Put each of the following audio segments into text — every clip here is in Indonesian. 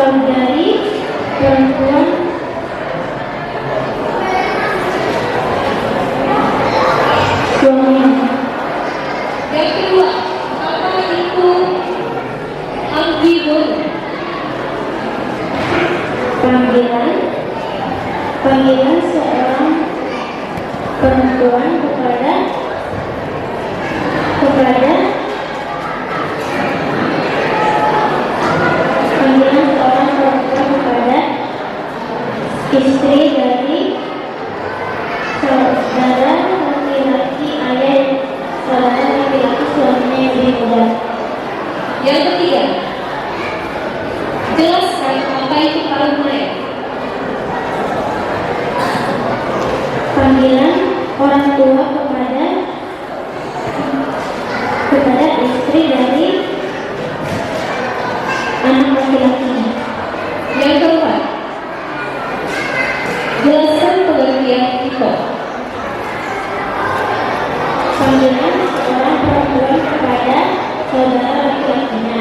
saudari perempuan suami. Yang kedua, apa itu ambiguous? Panggilan seorang perempuan kepada istri dari saudara laki-laki ayah saudara laki-laki suaminya yang lebih muda. Yang ketiga, jelaskan apa itu alumni. Panggilan orang tua kepada istri dari anak laki-laki. Yang keempat, jelaskan pengertian itu. Panggilan seorang perempuan kepada saudara laki-lakinya.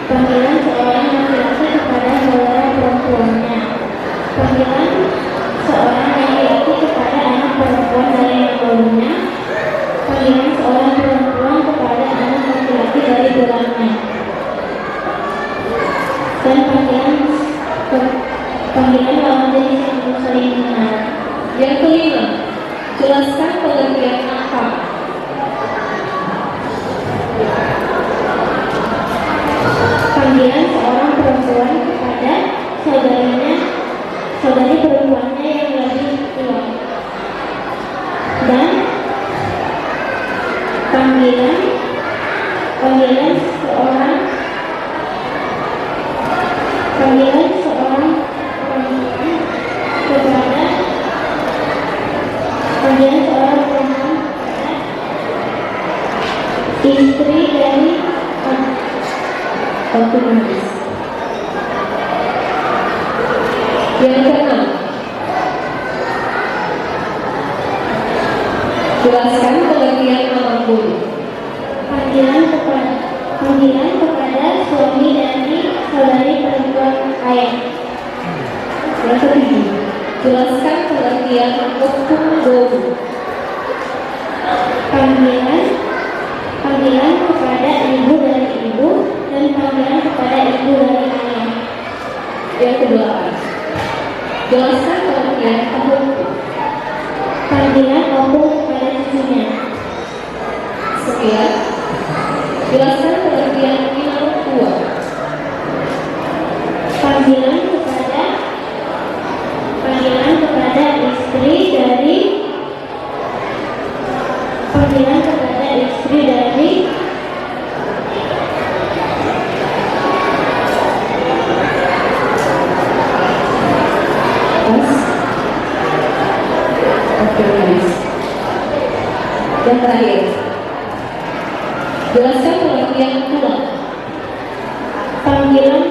Panggilan seorang laki-laki kepada saudara perempuannya. Panggilan seorang laki-laki kepada anak perempuan dari yang barunya. Panggilan seorang perempuan kepada anak laki-laki dari gelarnya. Dan panggilan lawan jenis yang belum saling mengenal. Yang kelima, jelaskan pengertian apa. Panggilan seorang perempuan kepada saudari perempuannya yang lebih tua. Dan panggilan seorang perempuan kepada istri dari otomatis. Yang keenam, jelaskan pengertian nama guru. Panggilan kepada suami dari saudari perempuan ayah. Yang ketujuh, jelaskan pengertian hukum guru. Panggilan kepada ibu dari ibu dan panggilan kepada ibu dari ayah. Yang kedelapan, jelaskan pengertian tahun. Panggilan opung kepada cucunya. Sekian, jelaskan pengertian orang tua. Panggilan kepada istri dari Yang terakhir, jelaskan pengertian tulang. panggilan